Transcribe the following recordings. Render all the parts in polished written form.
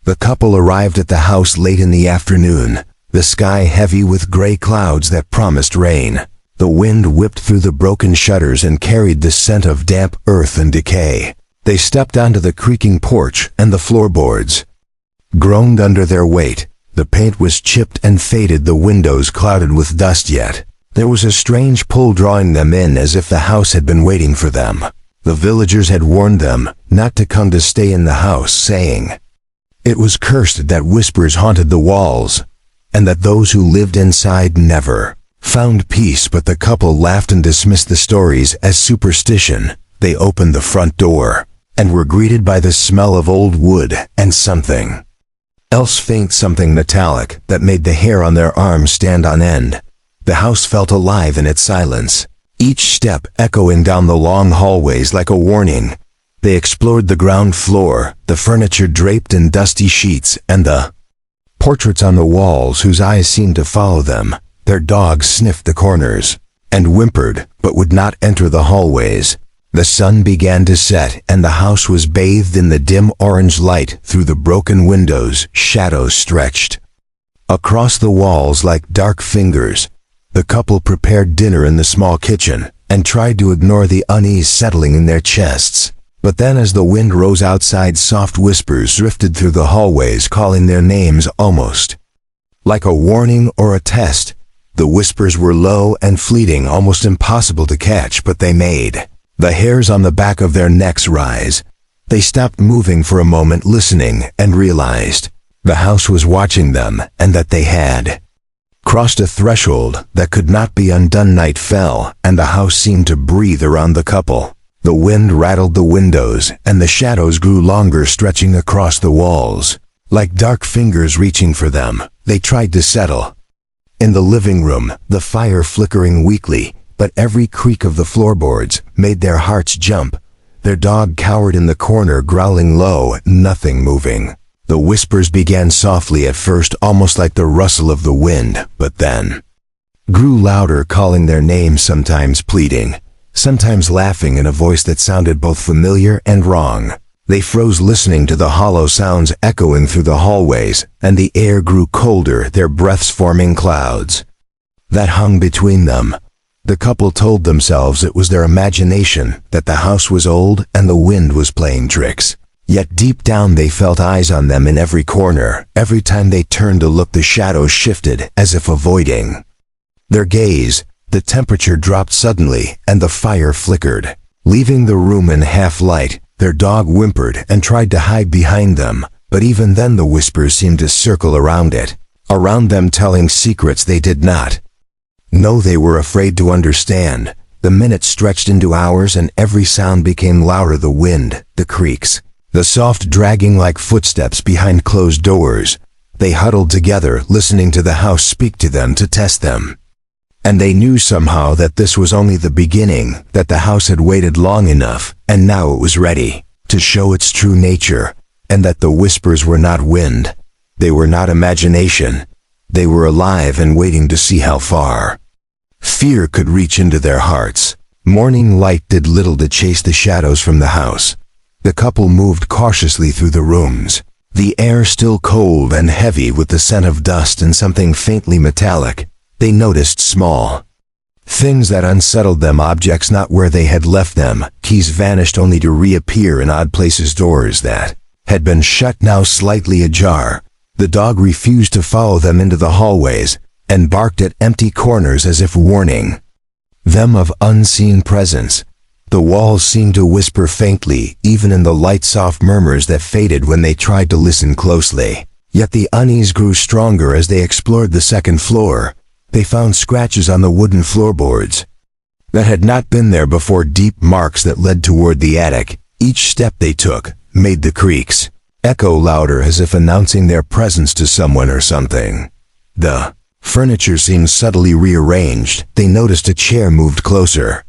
The couple arrived at the house late in the afternoon, the sky heavy with gray clouds that promised rain. The wind whipped through the broken shutters and carried the scent of damp earth and decay. They stepped onto the creaking porch, and the floorboards groaned under their weight. The paint was chipped and faded, the windows clouded with dust, yet there was a strange pull drawing them in, as if the house had been waiting for them. The villagers had warned them not to come to stay in the house, saying it was cursed, that whispers haunted the walls, and that those who lived inside never found peace. But the couple laughed and dismissed the stories as superstition. They opened the front door and were greeted by the smell of old wood and something else faint, something metallic that made the hair on their arms stand on end. The house felt alive in its silence, each step echoing down the long hallways like a warning. They explored the ground floor, the furniture draped in dusty sheets, and the portraits on the walls whose eyes seemed to follow them. Their dogs sniffed the corners and whimpered, but would not enter the hallways. The sun began to set, and the house was bathed in the dim orange light. Through the broken windows, shadows stretched across the walls like dark fingers. The couple prepared dinner in the small kitchen and tried to ignore the unease settling in their chests. But then, as the wind rose outside, soft whispers drifted through the hallways, calling their names, almost like a warning or a test. The whispers were low and fleeting, almost impossible to catch, but they made the hairs on the back of their necks rise. They stopped moving for a moment, listening, and realized the house was watching them, and that they had crossed a threshold that could not be undone. Night fell, and the house seemed to breathe around the couple. The wind rattled the windows, and the shadows grew longer, stretching across the walls like dark fingers reaching for them. They tried to settle in the living room, the fire flickering weakly, but every creak of the floorboards made their hearts jump. Their dog cowered in the corner, growling low, nothing moving. The whispers began softly at first, almost like the rustle of the wind, but then grew louder, calling their names, sometimes pleading, sometimes laughing in a voice that sounded both familiar and wrong. They froze, listening to the hollow sounds echoing through the hallways, and the air grew colder, their breaths forming clouds that hung between them. The couple told themselves it was their imagination, that the house was old and the wind was playing tricks. Yet deep down they felt eyes on them in every corner. Every time they turned to look, the shadows shifted, as if avoiding their gaze. The temperature dropped suddenly, and the fire flickered, leaving the room in half light. Their dog whimpered and tried to hide behind them, but even then the whispers seemed to circle around them, telling secrets they did not know. They were afraid to understand. The minutes stretched into hours, and every sound became louder: the wind, the creaks, the soft dragging like footsteps behind closed doors. They huddled together, listening to the house speak to them, to test them. And they knew somehow that this was only the beginning, that the house had waited long enough, and now it was ready to show its true nature, and that the whispers were not wind. They were not imagination. They were alive and waiting to see how far fear could reach into their hearts. Morning light did little to chase the shadows from the house. The couple moved cautiously through the rooms, the air still cold and heavy with the scent of dust and something faintly metallic. They noticed small things that unsettled them, objects not where they had left them. Keys vanished only to reappear in odd places. Doors that had been shut now slightly ajar. The dog refused to follow them into the hallways and barked at empty corners as if warning them of unseen presence. The walls seemed to whisper faintly, even in the light, soft murmurs that faded when they tried to listen closely. Yet the unease grew stronger as they explored the second floor. They found scratches on the wooden floorboards that had not been there before, deep marks that led toward the attic. Each step they took made the creaks echo louder, as if announcing their presence to someone or something. The furniture seemed subtly rearranged. They noticed a chair moved closer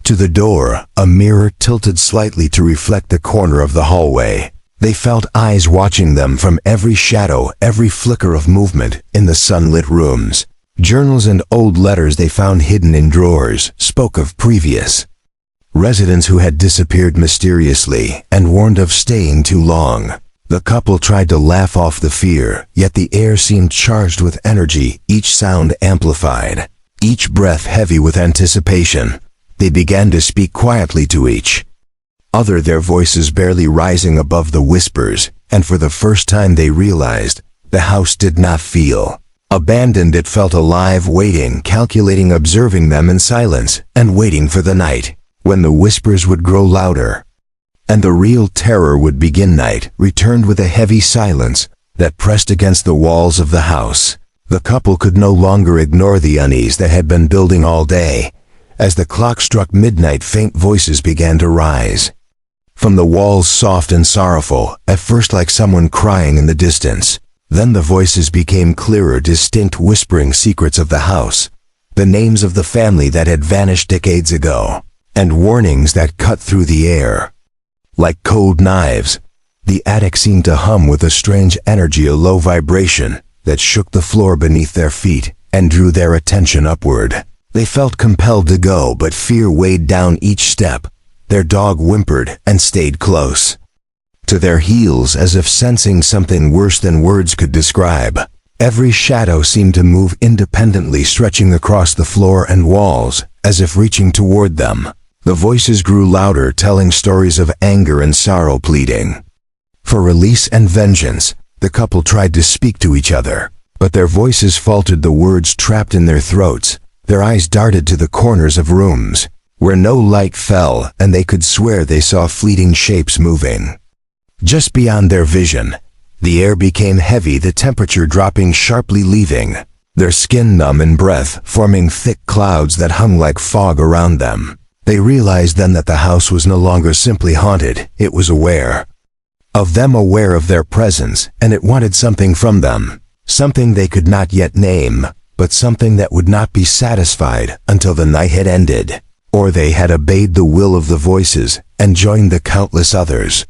to the door, a mirror tilted slightly to reflect the corner of the hallway. They felt eyes watching them from every shadow, every flicker of movement in the sunlit rooms. Journals and old letters they found hidden in drawers spoke of previous residents who had disappeared mysteriously and warned of staying too long. The couple tried to laugh off the fear, yet the air seemed charged with energy, each sound amplified, each breath heavy with anticipation. They began to speak quietly to each other, their voices barely rising above the whispers, and for the first time they realized the house did not feel abandoned. It felt alive, waiting, calculating, observing them in silence, and waiting for the night when the whispers would grow louder and the real terror would begin. Night returned with a heavy silence that pressed against the walls of the house. The couple could no longer ignore the unease that had been building all day. As the clock struck midnight, faint voices began to rise from the walls, soft and sorrowful, at first like someone crying in the distance. Then the voices became clearer, distinct, whispering secrets of the house, the names of the family that had vanished decades ago, and warnings that cut through the air like cold knives. The attic seemed to hum with a strange energy, a low vibration that shook the floor beneath their feet and drew their attention upward. They felt compelled to go, but fear weighed down each step. Their dog whimpered and stayed close to their heels, as if sensing something worse than words could describe. Every shadow seemed to move independently, stretching across the floor and walls, as if reaching toward them. The voices grew louder, telling stories of anger and sorrow, pleading for release and vengeance. The couple tried to speak to each other, but their voices faltered, the words trapped in their throats. Their eyes darted to the corners of rooms where no light fell, and they could swear they saw fleeting shapes moving just beyond their vision. The air became heavy, the temperature dropping sharply, leaving their skin numb and breath forming thick clouds that hung like fog around them. They realized then that the house was no longer simply haunted, it was aware of them, aware of their presence, and it wanted something from them, something they could not yet name, but something that would not be satisfied until the night had ended, or they had obeyed the will of the voices and joined the countless others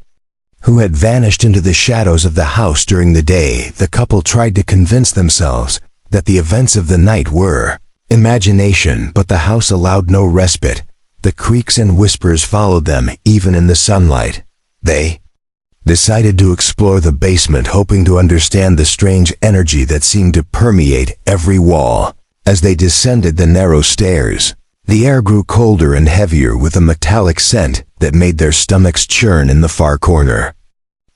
who had vanished into the shadows of the house during the day. The couple tried to convince themselves that the events of the night were imagination, but the house allowed no respite. The creaks and whispers followed them, even in the sunlight. They decided to explore the basement, hoping to understand the strange energy that seemed to permeate every wall. As they descended the narrow stairs, the air grew colder and heavier, with a metallic scent that made their stomachs churn. In the far corner,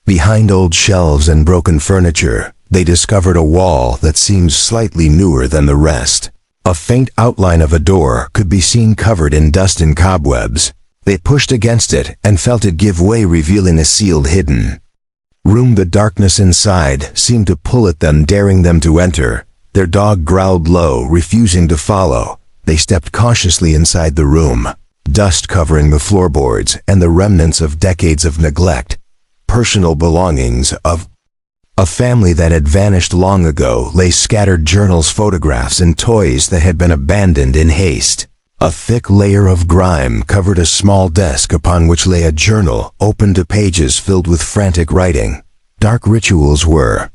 behind old shelves and broken furniture, they discovered a wall that seemed slightly newer than the rest. A faint outline of a door could be seen, covered in dust and cobwebs. They pushed against it and felt it give way, revealing a sealed, hidden room. The darkness inside seemed to pull at them, daring them to enter. Their dog growled low, refusing to follow. They stepped cautiously inside the room, dust covering the floorboards and the remnants of decades of neglect. Personal belongings of a family that had vanished long ago lay scattered, journals, photographs, and toys that had been abandoned in haste. A thick layer of grime covered a small desk upon which lay a journal, open to pages filled with frantic writing. Dark rituals were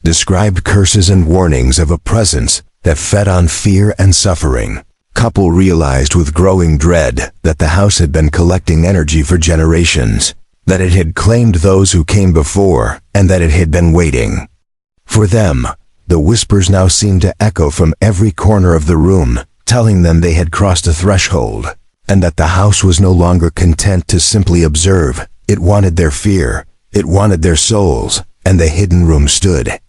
described, curses and warnings of a presence that fed on fear and suffering. Couple realized with growing dread that the house had been collecting energy for generations, that it had claimed those who came before, and that it had been waiting for them. The whispers now seemed to echo from every corner of the room, telling them they had crossed a threshold, and that the house was no longer content to simply observe. It wanted their fear, it wanted their souls, and the hidden room stood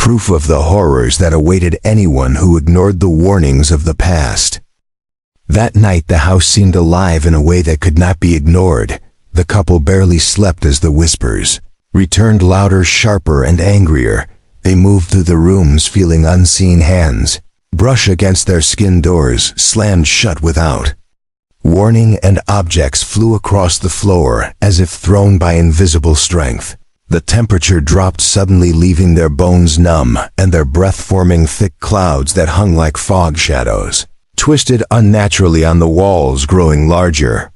proof of the horrors that awaited anyone who ignored the warnings of the past. That night the house seemed alive in a way that could not be ignored. The couple barely slept as the whispers returned, louder, sharper, and angrier. They moved through the rooms, feeling unseen hands brush against their skin, doors slammed shut without warning, and objects flew across the floor as if thrown by invisible strength. The temperature dropped suddenly, leaving their bones numb and their breath forming thick clouds that hung like fog shadows, twisted unnaturally on the walls, growing larger,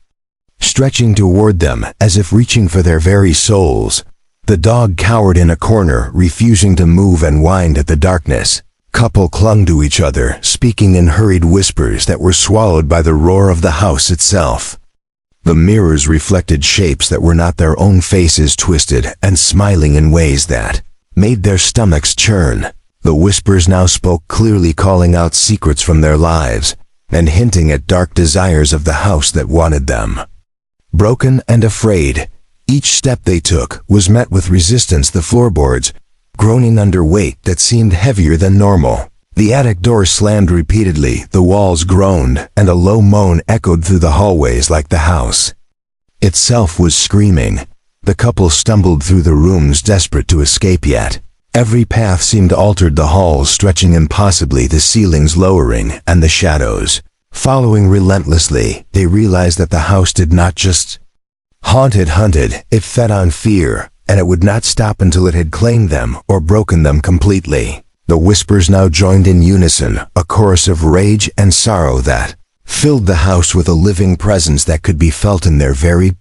stretching toward them as if reaching for their very souls. The dog cowered in a corner, refusing to move and whined at the darkness. Couple clung to each other, speaking in hurried whispers that were swallowed by the roar of the house itself. The mirrors reflected shapes that were not their own faces, twisted and smiling in ways that made their stomachs churn. The whispers now spoke clearly, calling out secrets from their lives and hinting at dark desires of the house that wanted them. Broken and afraid, each step they took was met with resistance, the floorboards groaning under weight that seemed heavier than normal. The attic door slammed repeatedly, the walls groaned, and a low moan echoed through the hallways like the house itself was screaming. The couple stumbled through the rooms, desperate to escape, yet every path seemed altered, the halls stretching impossibly, the ceilings lowering, and the shadows following relentlessly. They realized that the house did not just hunted, it fed on fear, and it would not stop until it had claimed them or broken them completely. The whispers now joined in unison, a chorus of rage and sorrow that filled the house with a living presence that could be felt in their very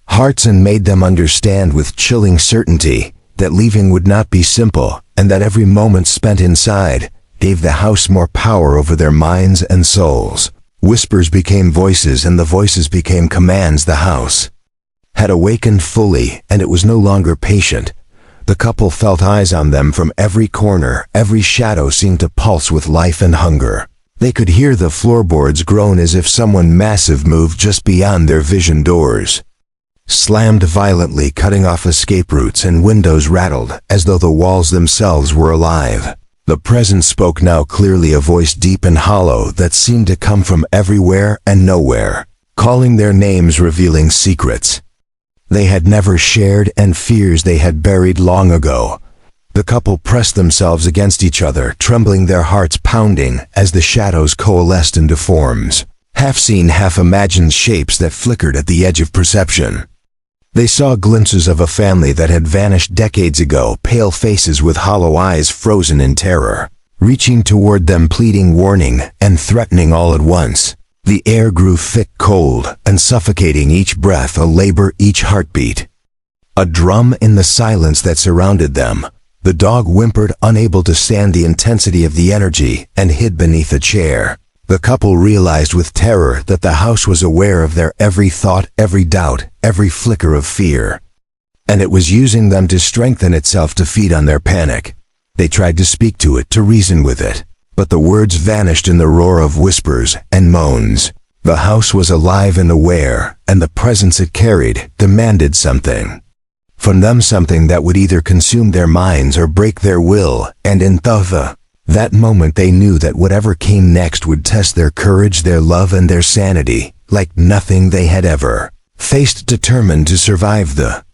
hearts, and made them understand with chilling certainty that leaving would not be simple, and that every moment spent inside gave the house more power over their minds and souls. Whispers became voices, and the voices became commands. The house had awakened fully, and it was no longer patient. The couple felt eyes on them from every corner. Every shadow seemed to pulse with life and hunger. They could hear the floorboards groan as if someone massive moved just beyond their vision. Doors slammed violently, cutting off escape routes, and windows rattled as though the walls themselves were alive. The presence spoke now clearly, a voice deep and hollow that seemed to come from everywhere and nowhere, calling their names, revealing secrets they had never shared and fears they had buried long ago. The couple pressed themselves against each other, trembling, their hearts pounding as the shadows coalesced into forms, half-seen, half-imagined shapes that flickered at the edge of perception. They saw glimpses of a family that had vanished decades ago, pale faces with hollow eyes frozen in terror, reaching toward them, pleading, warning, and threatening all at once. The air grew thick, cold, and suffocating, each breath a labor, each heartbeat a drum in the silence that surrounded them. The dog whimpered, unable to stand the intensity of the energy, and hid beneath a chair. The couple realized with terror that the house was aware of their every thought, every doubt, every flicker of fear, and it was using them to strengthen itself, to feed on their panic. They tried to speak to it, to reason with it, but the words vanished in the roar of whispers and moans. The house was alive and aware, and the presence it carried demanded something from them, something that would either consume their minds or break their will, and in that moment they knew that whatever came next would test their courage, their love, and their sanity like nothing they had ever faced. Determined to survive, the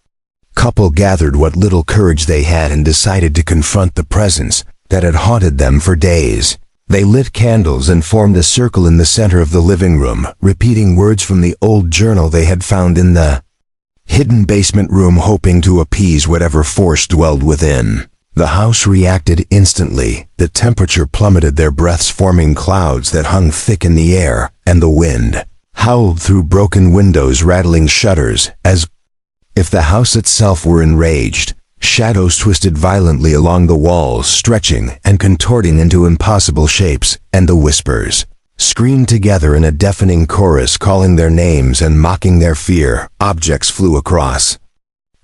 couple gathered what little courage they had and decided to confront the presence that had haunted them for days. They lit candles and formed a circle in the center of the living room, repeating words from the old journal they had found in the hidden basement room, hoping to appease whatever force dwelled within. The house reacted instantly. The temperature plummeted, their breaths forming clouds that hung thick in the air, and the wind howled through broken windows, rattling shutters, as if the house itself were enraged. Shadows twisted violently along the walls, stretching and contorting into impossible shapes, and the whispers screamed together in a deafening chorus, calling their names and mocking their fear. Objects flew across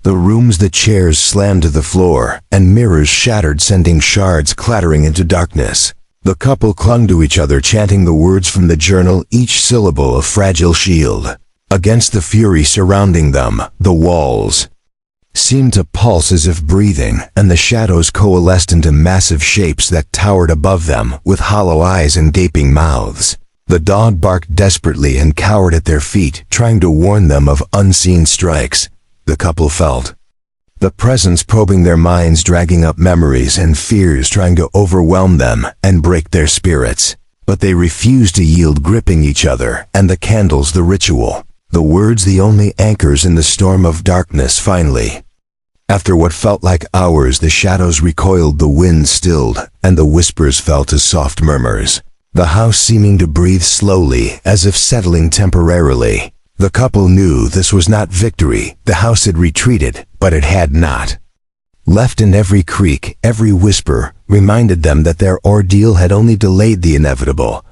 the rooms, the chairs slammed to the floor, and mirrors shattered, sending shards clattering into darkness. The couple clung to each other, chanting the words from the journal, each syllable a fragile shield against the fury surrounding them. The walls seemed to pulse as if breathing, and the shadows coalesced into massive shapes that towered above them, with hollow eyes and gaping mouths. The dog barked desperately and cowered at their feet, trying to warn them of unseen strikes. The couple felt the presence probing their minds, dragging up memories and fears, trying to overwhelm them and break their spirits. But they refused to yield, gripping each other, and the candles the ritual, the words the only anchors in the storm of darkness. Finally, after what felt like hours, the shadows recoiled, the wind stilled, and the whispers fell to soft murmurs, the house seeming to breathe slowly, as if settling temporarily. The couple knew this was not victory. The house had retreated, but it had not left, and every creak, every whisper reminded them that their ordeal had only delayed the inevitable,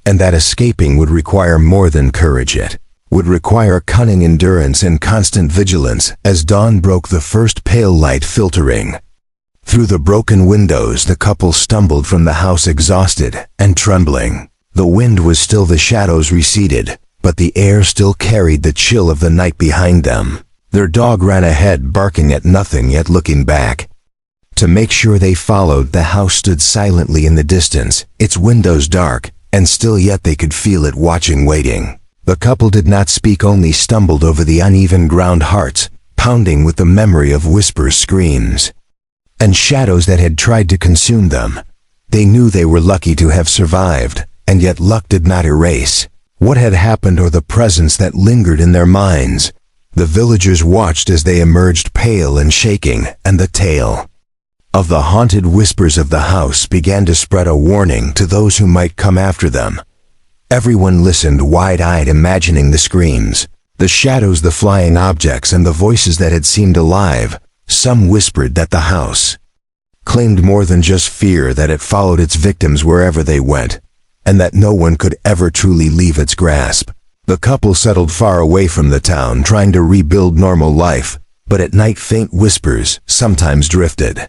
and that escaping would require more than courage. It would require cunning endurance and constant vigilance as dawn broke, the first pale light filtering through the broken windows. The couple stumbled from the house, exhausted and trembling. The wind was still, the shadows receded, but the air still carried the chill of the night behind them. Their dog ran ahead, barking at nothing, yet looking back to make sure they followed. The house stood silently in the distance, its windows dark and still, yet they could feel it watching, waiting. The couple did not speak, only stumbled over the uneven ground, hearts pounding with the memory of whispers, screams, and shadows that had tried to consume them. They knew they were lucky to have survived, and yet luck did not erase what had happened or the presence that lingered in their minds. The villagers watched as they emerged, pale and shaking, and the tale of the haunted whispers of the house began to spread, a warning to those who might come after them. Everyone listened, wide-eyed, imagining the screams, the shadows, the flying objects, and the voices that had seemed alive. Some whispered that the house claimed more than just fear, that it followed its victims wherever they went, and that no one could ever truly leave its grasp. The couple settled far away from the town, trying to rebuild normal life, but at night faint whispers sometimes drifted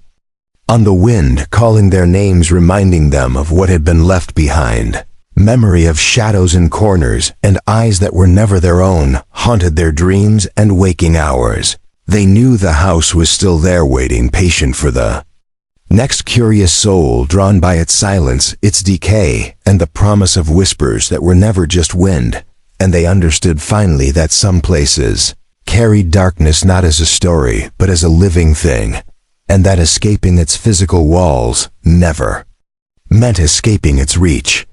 on the wind, calling their names, reminding them of what had been left behind. Memory of shadows in corners and eyes that were never their own haunted their dreams and waking hours. They knew the house was still there, waiting, patient for the next curious soul, drawn by its silence, its decay, and the promise of whispers that were never just wind. And they understood finally that some places carried darkness not as a story, but as a living thing, and that escaping its physical walls never meant escaping its reach.